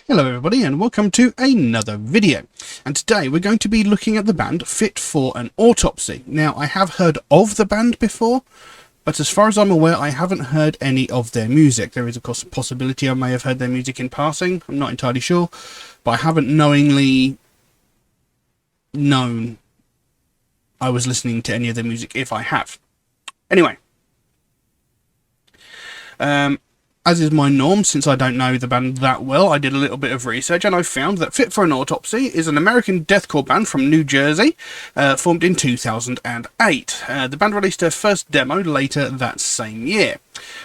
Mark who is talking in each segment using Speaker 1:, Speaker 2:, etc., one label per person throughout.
Speaker 1: Hello everybody and welcome to another video, and today we're going to be looking at the band Fit for an Autopsy. Now, I have heard of the band before, but as far as I'm aware I haven't heard any of their music. There is of course a possibility I may have heard their music in passing, I'm not entirely sure, but I haven't knowingly known I was listening to any of their music if I have. Anyway, as is my norm, since I don't know the band that well, I did a little bit of research and I found that Fit for an Autopsy is an American deathcore band from New Jersey, formed in 2008. The band released their first demo later that same year.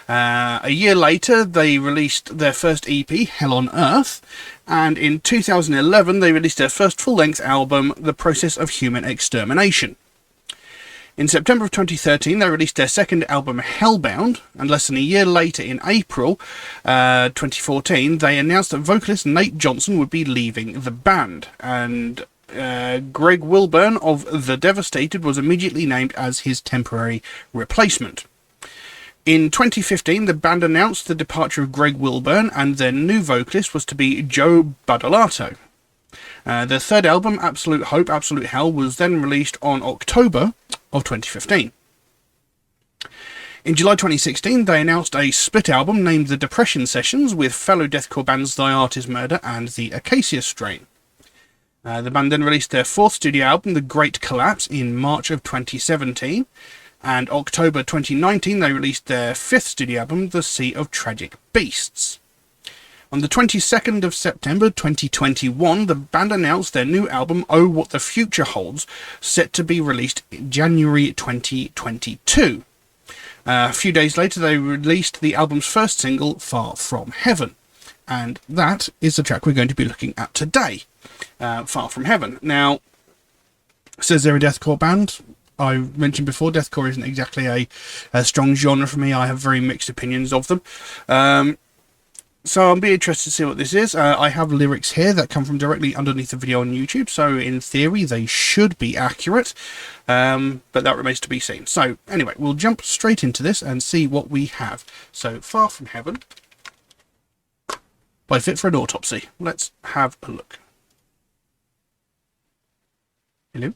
Speaker 1: A year later, they released their first EP, Hell on Earth, and in 2011 they released their first full-length album, The Process of Human Extermination. In September of 2013, they released their second album, Hellbound, and less than a year later, in April 2014, they announced that vocalist Nate Johnson would be leaving the band, and Greg Wilburn of The Devastated was immediately named as his temporary replacement. In 2015, the band announced the departure of Greg Wilburn, and their new vocalist was to be Joe Badolato. Their third album, Absolute Hope, Absolute Hell, was then released on October of 2015. In July 2016, they announced a split album named The Depression Sessions with fellow deathcore bands Thy Art Is Murder and The Acacia Strain. The band then released their fourth studio album, The Great Collapse, in March of 2017, and October 2019 they released their fifth studio album, The Sea of Tragic Beasts. On the 22nd of September 2021, the band announced their new album, Oh What the Future Holds, set to be released in January 2022. A few days later, they released the album's first single, Far From Heaven. And that is the track we're going to be looking at today, Far From Heaven. Now, it says they're a deathcore band. I mentioned before, deathcore isn't exactly a strong genre for me. I have very mixed opinions of them. So I'll be interested to see what this is. I have lyrics here that come from directly underneath the video on YouTube, so in theory they should be accurate, but that remains to be seen. So anyway, we'll jump straight into this and see what we have. So, Far From Heaven by Fit for an Autopsy. Let's have a look. Hello?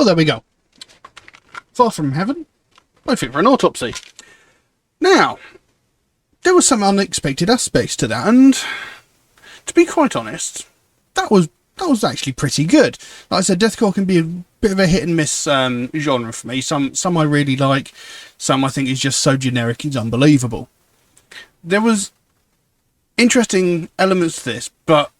Speaker 1: Well, there we go. Far From Heaven by Fit for an Autopsy. Now, there were some unexpected aspects to that, and to be quite honest, that was actually pretty good. Like I said, deathcore can be a bit of a hit and miss genre for me. Some I really like, some I think is just so generic it's unbelievable. There was interesting elements to this, but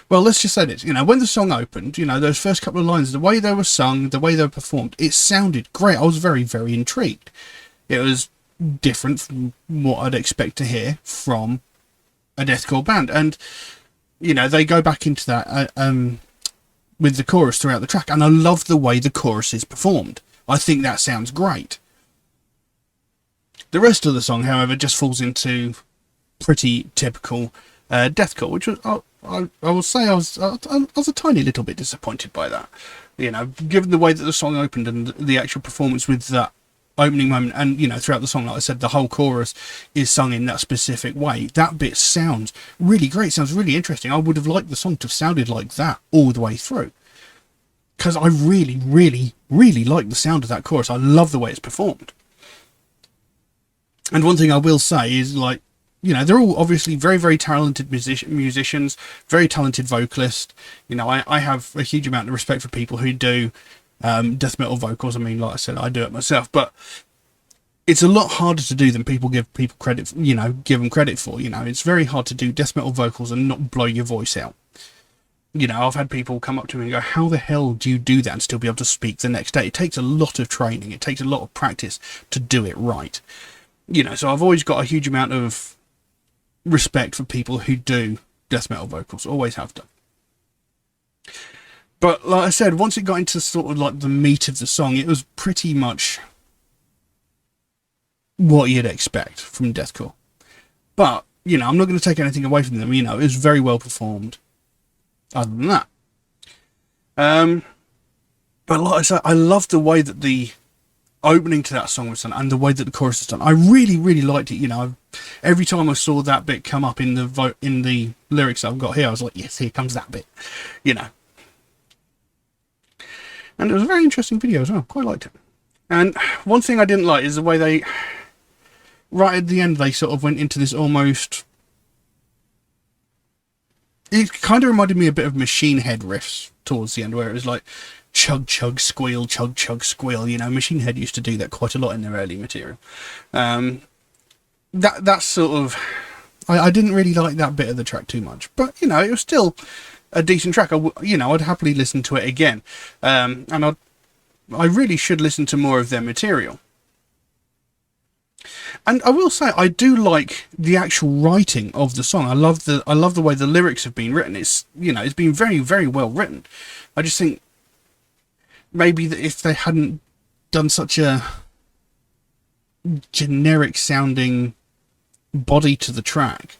Speaker 1: well, let's just say this, when the song opened, those first couple of lines, the way they were sung, the way they were performed, it sounded great. I was very, very intrigued. It was different from what I'd expect to hear from a deathcore band. And, they go back into that with the chorus throughout the track, and I love the way the chorus is performed. I think that sounds great. The rest of the song, however, just falls into pretty typical deathcore, which was... I will say I was a tiny little bit disappointed by that. Given the way that the song opened and the actual performance with that opening moment, and throughout the song, like I said, the whole chorus is sung in that specific way. That bit sounds really great, sounds really interesting. I would have liked the song to have sounded like that all the way through, because I really, really, really like the sound of that chorus. I love the way it's performed. And one thing I will say is, like, they're all obviously very, very talented musicians, very talented vocalists. I have a huge amount of respect for people who do death metal vocals. I mean, like I said, I do it myself, but it's a lot harder to do than people give people credit, give them credit for. It's very hard to do death metal vocals and not blow your voice out. I've had people come up to me and go, how the hell do you do that and still be able to speak the next day? It takes a lot of training. It takes a lot of practice to do it right. So I've always got a huge amount of respect for people who do death metal vocals, always have done. But like I said, once it got into sort of like the meat of the song, it was pretty much what you'd expect from deathcore. But I'm not going to take anything away from them. It was very well performed other than that. But like I said, I love the way that the opening to that song was done and the way that the chorus is done. I really, really liked it. Every time I saw that bit come up in the lyrics I've got here, I was like, yes, here comes that bit. And it was a very interesting video as well. Quite liked it. And one thing I didn't like is the way they, right at the end, they sort of went into this almost... It kind of reminded me a bit of Machine Head riffs towards the end, where it was like chug chug squeal, chug chug squeal. Machine Head used to do that quite a lot in their early material. That's sort of... I didn't really like that bit of the track too much, but it was still a decent track. I'd happily listen to it again, and I really should listen to more of their material. And I will say, I do like the actual writing of the song. I love the way the lyrics have been written. It's it's been very, very well written. I just think maybe that if they hadn't done such a generic sounding body to the track,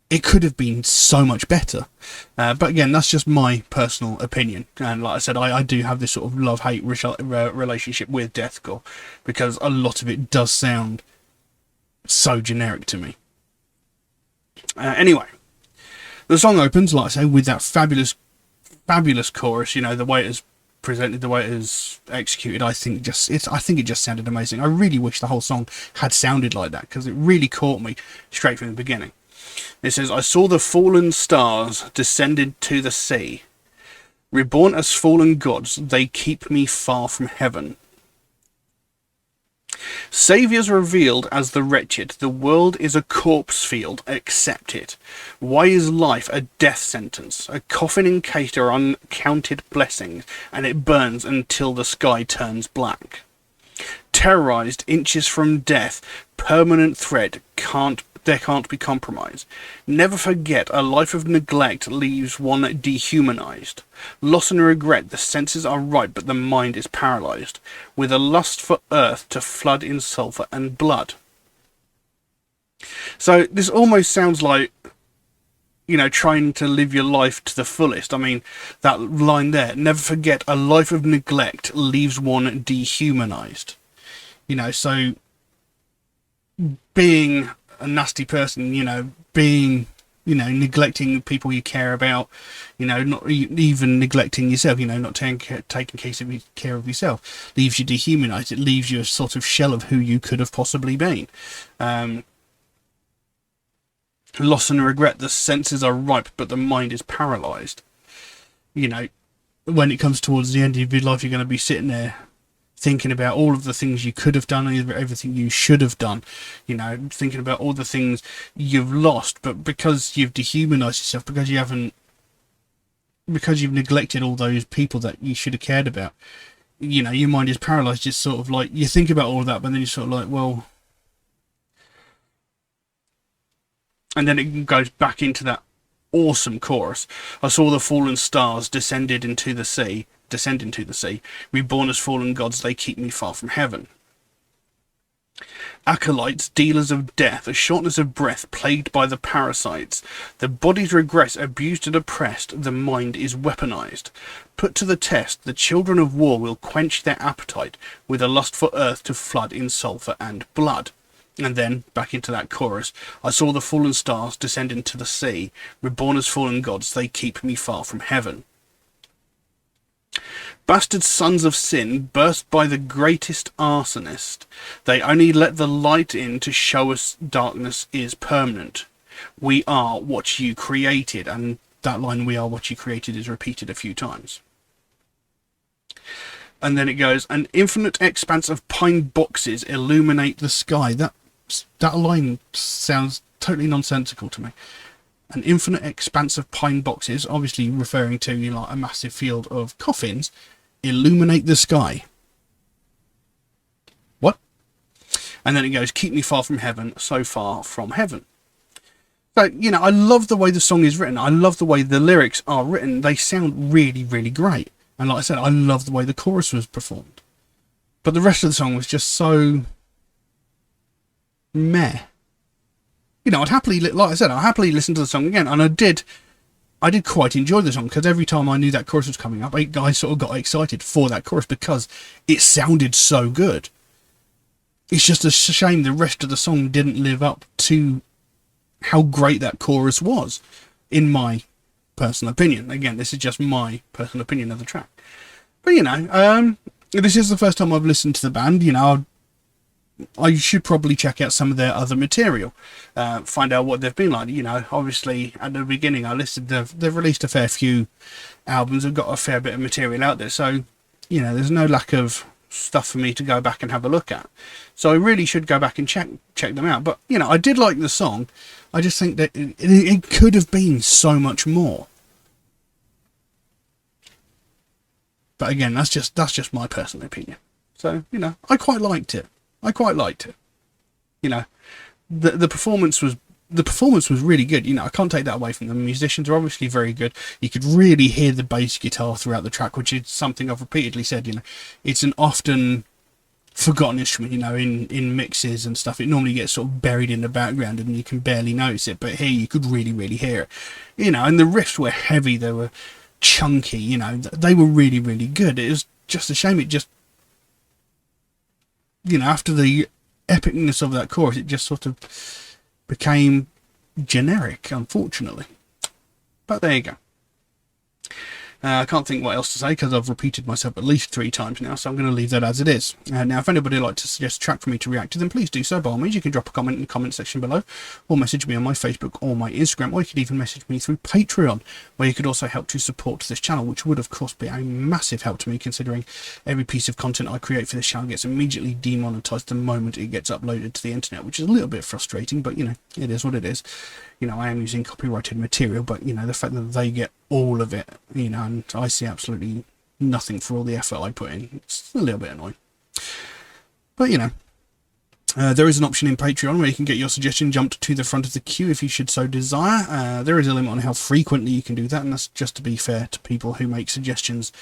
Speaker 1: it could have been so much better. But again, that's just my personal opinion. And like I said, I do have this sort of love-hate relationship with deathcore, because a lot of it does sound so generic to me. Anyway, the song opens, like I say, with that fabulous, fabulous chorus. The way it is presented, the way it is executed, I think it just sounded amazing. I really wish the whole song had sounded like that, because it really caught me straight from the beginning. It says, I saw the fallen stars descended to the sea. Reborn as fallen gods, they keep me far from heaven. Saviours revealed as the wretched, the world is a corpse field, accept it. Why is life a death sentence? A coffin encased are uncounted blessings, and it burns until the sky turns black. Terrorized inches from death, permanent threat, there can't be compromise. Never forget, a life of neglect leaves one dehumanized. Loss and regret, the senses are right, but the mind is paralyzed, with a lust for earth to flood in sulphur and blood. So this almost sounds like, trying to live your life to the fullest. I mean, that line there, never forget, a life of neglect leaves one dehumanized. So being a nasty person, being neglecting people you care about, not even neglecting yourself, not taking care of yourself, leaves you dehumanized. It leaves you a sort of shell of who you could have possibly been. Loss and regret, the senses are ripe, but the mind is paralyzed. When it comes towards the end of your life, you're going to be sitting there thinking about all of the things you could have done, everything you should have done, thinking about all the things you've lost, but because you've dehumanized yourself, because you've neglected all those people that you should have cared about, your mind is paralyzed. It's sort of like you think about all of that, but then you're sort of like, well, and then it goes back into that awesome chorus. I saw the fallen stars descend into the sea, reborn as fallen gods, they keep me far from heaven. Acolytes, dealers of death, a shortness of breath, plagued by the parasites. The bodies regress, abused and oppressed, the mind is weaponized. Put to the test, the children of war will quench their appetite, with a lust for earth to flood in sulphur and blood. And then, back into that chorus, I saw the fallen stars descend into the sea, reborn as fallen gods, they keep me far from heaven. Bastard sons of sin, burst by the greatest arsonist. They only let the light in to show us darkness is permanent. We are what you created. And that line, we are what you created, is repeated a few times. And then it goes, an infinite expanse of pine boxes illuminate the sky. That line sounds totally nonsensical to me. An infinite expanse of pine boxes, obviously referring to a massive field of coffins, illuminate the sky. What? And then it goes, keep me far from heaven, so far from heaven. So, I love the way the song is written. I love the way the lyrics are written. They sound really, really great. And like I said, I love the way the chorus was performed. But the rest of the song was just so meh. I'd happily, like I said, I'd happily listen to the song again. And I did quite enjoy the song, because every time I knew that chorus was coming up, I sort of got excited for that chorus because it sounded so good. It's just a shame the rest of the song didn't live up to how great that chorus was, in my personal opinion. Again, this is just my personal opinion of the track. But, this is the first time I've listened to the band. I should probably check out some of their other material, find out what they've been like. Obviously at the beginning I listed they've released a fair few albums, have got a fair bit of material out there, so there's no lack of stuff for me to go back and have a look at. So I really should go back and check them out. But I did like the song. I just think that it could have been so much more. But again, that's just my personal opinion. So I quite liked it. The performance was really good. I can't take that away from them. The musicians are obviously very good. You could really hear the bass guitar throughout the track, which is something I've repeatedly said. It's an often forgotten instrument. In mixes and stuff, it normally gets sort of buried in the background and you can barely notice it. But here you could really, really hear it. And the riffs were heavy. They were chunky. They were really, really good. It was just a shame it just, after the epicness of that chorus, it just sort of became generic, unfortunately. But there you go. I can't think what else to say because I've repeated myself at least 3 times now, so I'm going to leave that as it is. Now, if anybody would like to suggest a track for me to react to, then please do so. By all means, you can drop a comment in the comment section below, or message me on my Facebook or my Instagram, or you could even message me through Patreon, where you could also help to support this channel, which would, of course, be a massive help to me, considering every piece of content I create for this channel gets immediately demonetized the moment it gets uploaded to the internet, which is a little bit frustrating, but, it is what it is. I am using copyrighted material, but, the fact that they get all of it, and I see absolutely nothing for all the effort I put in, it's a little bit annoying. But, there is an option in Patreon where you can get your suggestion jumped to the front of the queue if you should so desire. There is a limit on how frequently you can do that, and that's just to be fair to people who make suggestions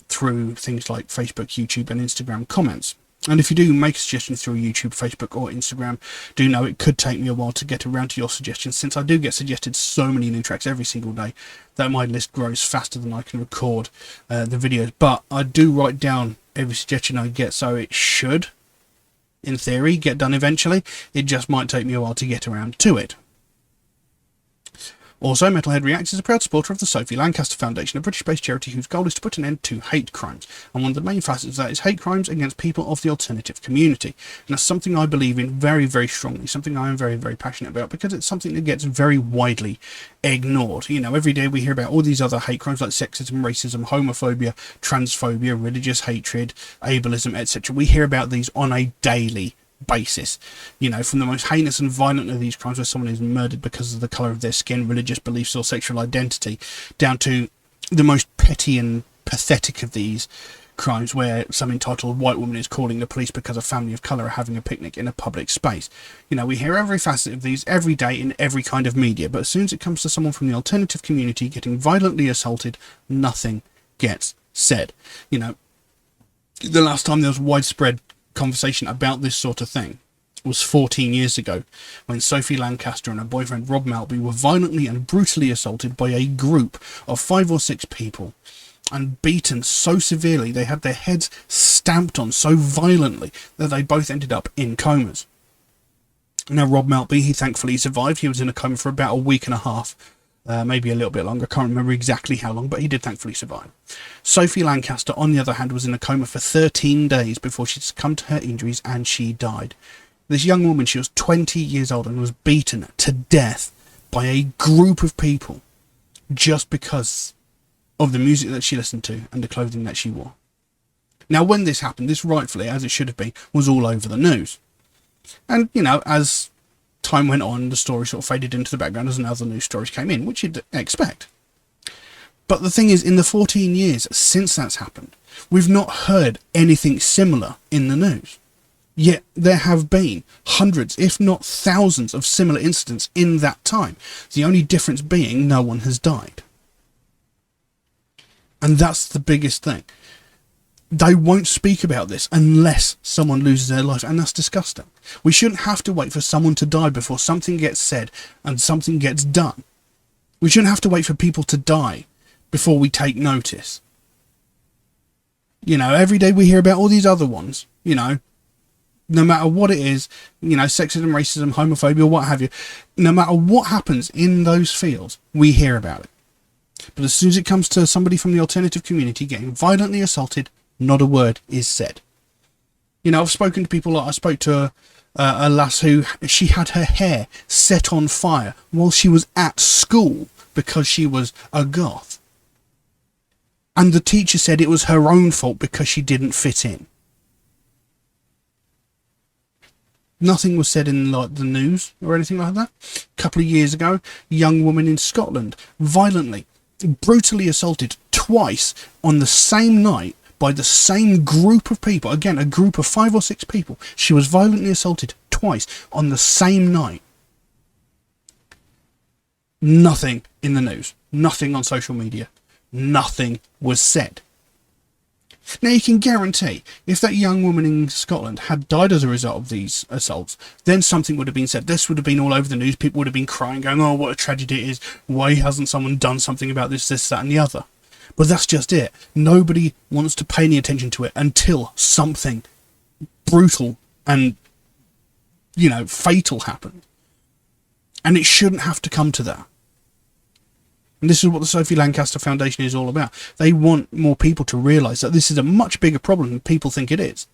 Speaker 1: through things like Facebook, YouTube, and Instagram comments. And if you do make a suggestion through YouTube, Facebook, or Instagram, do know it could take me a while to get around to your suggestions, since I do get suggested so many new tracks every single day that my list grows faster than I can record the videos. But I do write down every suggestion I get, so it should, in theory, get done eventually. It just might take me a while to get around to it. Also, MetalHead Reacts is a proud supporter of the Sophie Lancaster Foundation, a British-based charity whose goal is to put an end to hate crimes. And one of the main facets of that is hate crimes against people of the alternative community. And that's something I believe in very, very strongly, something I am very, very passionate about, because it's something that gets very widely ignored. You know, every day we hear about all these other hate crimes like sexism, racism, homophobia, transphobia, religious hatred, ableism, etc. We hear about these on a daily basis, you know, from the most heinous and violent of these crimes where someone is murdered because of the colour of their skin, religious beliefs or sexual identity, down to the most petty and pathetic of these crimes where some entitled white woman is calling the police because a family of colour are having a picnic in a public space. You know, we hear every facet of these every day in every kind of media, but as soon as it comes to someone from the alternative community getting violently assaulted, nothing gets said. You know, the last time there was widespread conversation about this sort of thing was 14 years ago, when Sophie Lancaster and her boyfriend Rob Maltby were violently and brutally assaulted by a group of 5 or 6 people and beaten so severely they had their heads stamped on so violently that they both ended up in comas. Now, Rob Maltby, he thankfully survived. He was in a coma for about a week and a half, maybe a little bit longer. I can't remember exactly how long, but he did thankfully survive. Sophie Lancaster, on the other hand, was in a coma for 13 days before she succumbed to her injuries and she died. This young woman, she was 20 years old and was beaten to death by a group of people just because of the music that she listened to and the clothing that she wore. Now, when this happened, this rightfully, as it should have been, was all over the news. And, you know, as time went on, the story sort of faded into the background as other news stories came in, which you'd expect. But the thing is, in the 14 years since that's happened, we've not heard anything similar in the news. Yet there have been hundreds, if not thousands, of similar incidents in that time. The only difference being no one has died. And that's the biggest thing. They won't speak about this unless someone loses their life, and that's disgusting. We shouldn't have to wait for someone to die before something gets said and something gets done. We shouldn't have to wait for people to die before we take notice. You know, every day we hear about all these other ones, you know, no matter what it is, you know, sexism, racism, homophobia, what have you, no matter what happens in those fields, we hear about it. But as soon as it comes to somebody from the alternative community getting violently assaulted, not a word is said. You know, I've spoken to people, like I spoke to a lass who, she had her hair set on fire while she was at school because she was a goth. And the teacher said it was her own fault because she didn't fit in. Nothing was said in like the news or anything like that. A couple of years ago, a young woman in Scotland violently, brutally assaulted twice on the same night by the same group of people. Again, a group of 5 or 6 people. She was violently assaulted twice on the same night. Nothing in the news. Nothing on social media. Nothing was said. Now, you can guarantee if that young woman in Scotland had died as a result of these assaults, then something would have been said. This would have been all over the news. People would have been crying, going, oh, what a tragedy it is. Why hasn't someone done something about this, that, and the other? But that's just it. Nobody wants to pay any attention to it until something brutal and, you know, fatal happened. And it shouldn't have to come to that. And this is what the Sophie Lancaster Foundation is all about. They want more people to realise that this is a much bigger problem than people think it is.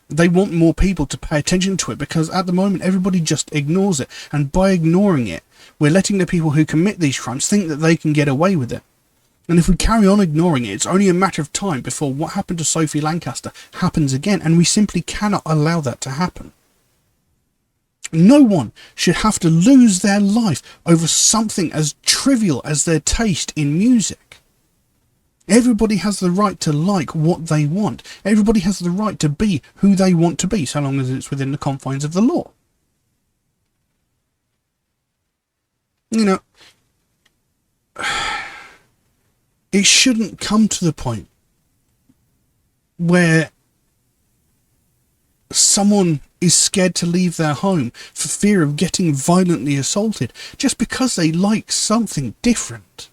Speaker 1: They want more people to pay attention to it because at the moment everybody just ignores it. And by ignoring it, we're letting the people who commit these crimes think that they can get away with it. And if we carry on ignoring it, it's only a matter of time before what happened to Sophie Lancaster happens again. And we simply cannot allow that to happen. No one should have to lose their life over something as trivial as their taste in music. Everybody has the right to like what they want. Everybody has the right to be who they want to be, so long as it's within the confines of the law. You know, it shouldn't come to the point where someone is scared to leave their home for fear of getting violently assaulted just because they like something different.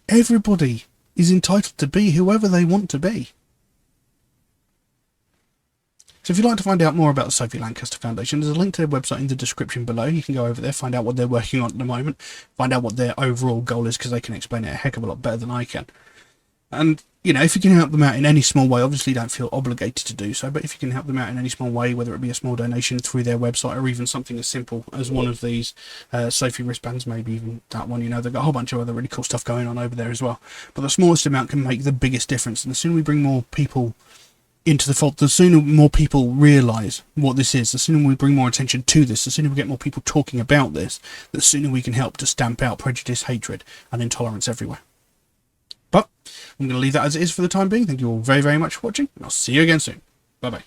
Speaker 1: Everybody is entitled to be whoever they want to be. So if you'd like to find out more about the Sophie Lancaster Foundation, there's a link to their website in the description below. You can go over there, find out what they're working on at the moment, find out what their overall goal is, because they can explain it a heck of a lot better than I can. And, you know, if you can help them out in any small way, obviously don't feel obligated to do so, but if you can help them out in any small way, whether it be a small donation through their website or even something as simple as one of these Sophie wristbands, maybe even that one, you know, they've got a whole bunch of other really cool stuff going on over there as well. But the smallest amount can make the biggest difference, and the sooner we bring more people into the fold, the sooner more people realise what this is, the sooner we bring more attention to this, the sooner we get more people talking about this, the sooner we can help to stamp out prejudice, hatred and intolerance everywhere. But I'm going to leave that as it is for the time being. Thank you all very, very much for watching, and I'll see you again soon. Bye-bye.